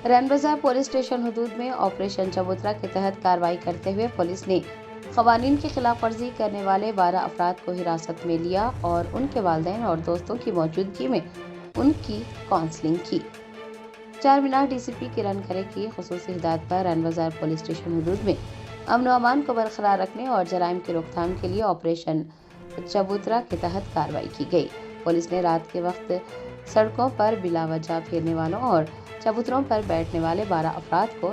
रैन बाजार police station हदूद में ऑपरेशन चबूतरा के तहत कार्रवाई करते हुए पुलिस ने क़वानीन की खिलाफ वर्जी करने वाले 12 अफराद को हिरासत में लिया और उनके वालिदैन और दोस्तों की मौजूदगी में उनकी काउंसलिंग की। चार मीनार डीसीपी किरण खरे की खुसूसी हिदायत पर रैन बाजार पुलिस स्टेशन हदूद में अमन व अमान को बरकरार रखने और जराइम की रोकथाम के लिए ऑपरेशन चबूतरा के तहत कार्रवाई की गई। पुलिस ने रात के वक्त सड़कों पर बिला वजह फिरने वालों और चबूतरों पर बैठने वाले 12 अफराद को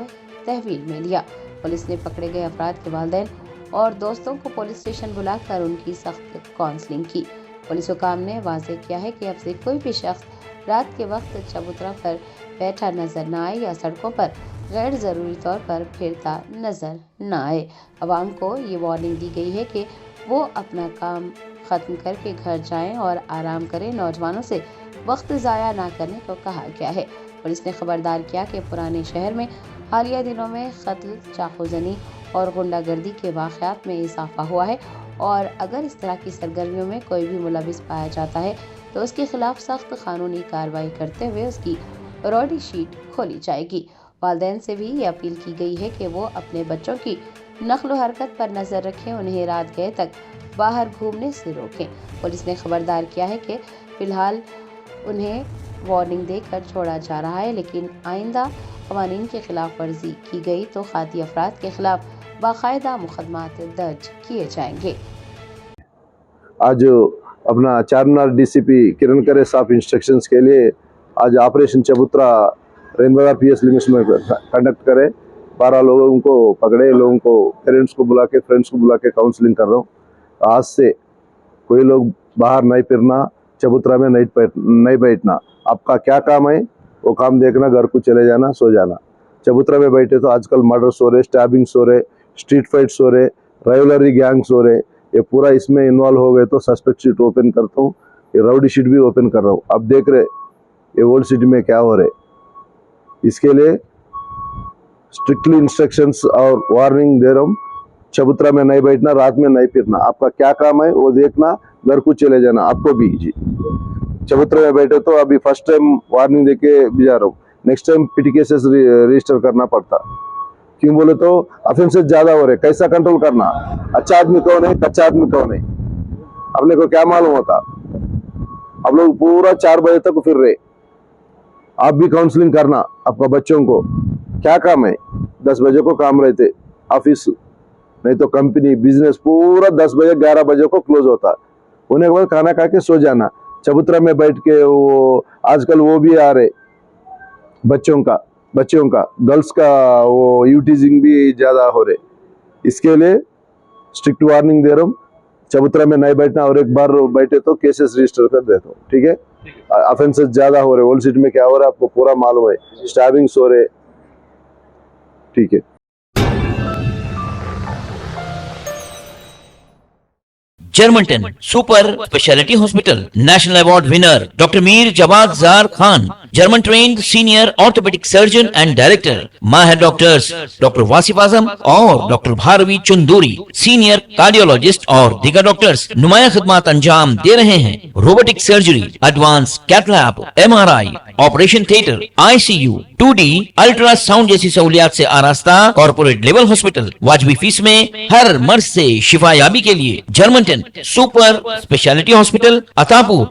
तहवील में लिया। पुलिस ने पकड़े गए अफराद के वालिदैन और दोस्तों को पुलिस स्टेशन बुलाकर उनकी सख्त काउंसलिंग की। पुलिस हुकाम ने वाज़ेह किया है कि अब से कोई भी शख्स रात के वक्त चबूतरा पर बैठा नजर न आए या सड़कों पर गैर ज़रूरी तौर पर फिरता नजर न आए। अवाम को ये वार्निंग दी गई है कि वो अपना काम ख़त्म करके घर जाएं और आराम करें। नौजवानों से वक्त ज़ाया ना करने को कहा गया है। पुलिस ने खबरदार किया कि पुराने शहर में हालिया दिनों में कत्ल, चाकूजनी और गुंडागर्दी के वाक़यात में इजाफा हुआ है और अगर इस तरह की सरगर्मियों में कोई भी मुलविस पाया जाता है तो उसके खिलाफ सख्त कानूनी कार्रवाई करते हुए उसकी रॉडी शीट खोली जाएगी। वालिदैन से भी ये अपील की गई है कि वो अपने बच्चों की नक्ल व हरकत पर नज़र रखें, उन्हें रात गए तक बाहर घूमने से रोकें। पुलिस ने खबरदार किया है कि फ़िलहाल उन्हें वार्निंग देकर छोड़ा जा रहा है, लेकिन आइंदा क़वानीन की खिलाफ वर्जी की गई तो खाती अफराद के खिलाफ बाकायदा मुकदमात दर्ज किए जाएंगे। आज अपना चार मीनार डीसीपी किरण खरे साहब इंस्ट्रक्शंस के लिए आज ऑपरेशन चबूतरा रैन बाजार पीएस लिमिट्स में कंडक्ट करे। 12 लोगों को पकड़े, लोगों को पेरेंट्स को बुला के, फ्रेंड्स को बुला के काउंसलिंग कर रहा हूँ। आज से कोई लोग बाहर नहीं फिरना, चबूतरा में नहीं बैठना। आपका क्या काम है वो काम देखना, घर को चले जाना, सो जाना। चबूतरा में बैठे तो आजकल मर्डर्स हो रहे, स्टैबिंग्स हो रहे, स्ट्रीट फाइट्स हो रहे, राइवलरी गैंग्स हो रहे। ये पूरा इसमें इन्वॉल्व हो गए तो सस्पेक्ट शीट ओपन करता हूँ, ये राउडी शीट भी ओपन कर रहा हूँ। अब देख रहे ये ओल्ड सिटी में क्या हो रहे। इसके लिए स्ट्रिक्टली इंस्ट्रक्शंस और वार्निंग दे रहा हूँ। चबूतरा में नहीं बैठना, रात में नहीं फिरना। आपका क्या काम है वो देखना, घर को चले जाना। आपको भी जी चबूतरे में बैठे तो अभी फर्स्ट टाइम वार्निंग देके भिजा रहा हूँ। नेक्स्ट टाइम पिटी केसेस रजिस्टर करना पड़ता। क्यों बोले तो ऑफेंसेस ज्यादा हो रहे। कैसा कंट्रोल करना, अच्छा आदमी कौन है, कच्चा आदमी कौन है, अपने को क्या मालूम होता। आप लोग पूरा 4 बजे तक फिर रहे। आप भी काउंसलिंग करना आपका बच्चों को। क्या काम है, 10 बजे को काम रहते ऑफिस, नहीं तो कंपनी बिजनेस पूरा 10 बजे 11 बजे को क्लोज होता। उन्हें के बाद खाना खा के सो जाना। चबूतरा में बैठ के वो आजकल वो भी आ रहे बच्चों का गर्ल्स का वो यूटीजिंग भी ज्यादा हो रहे। इसके लिए स्ट्रिक्ट वार्निंग दे रहा हूँ। चबूतरा में नहीं बैठना और एक बार बैठे तो केसेस रजिस्टर कर देता हूँ। ठीक है, ऑफेंसेस ज्यादा हो रहे। ओल्ड सिटी में क्या हो रहा है आपको पूरा मालूम है, स्टैबिंग्स हो रहे। ठीक है। Germanton super speciality hospital national award winner doctor Mir Jawad Jar Khan, German trained senior orthopaedic surgeon and director. माहिर डॉक्टर्स डॉक्टर वासिफ आजम और doctor Bharvi Chanduri, senior cardiologist और दीगर डॉक्टर्स नुमाया खिदमत अंजाम दे रहे हैं। Robotic surgery, advance cath lab, MRI, operation theatre, ICU, 2D ultrasound जैसी सहूलियात से आरास्ता कॉर्पोरेट लेवल हॉस्पिटल। वाजबी फीस में हर मर्ज से शिफायाबी के लिए Germanton super speciality hospital, Attapur,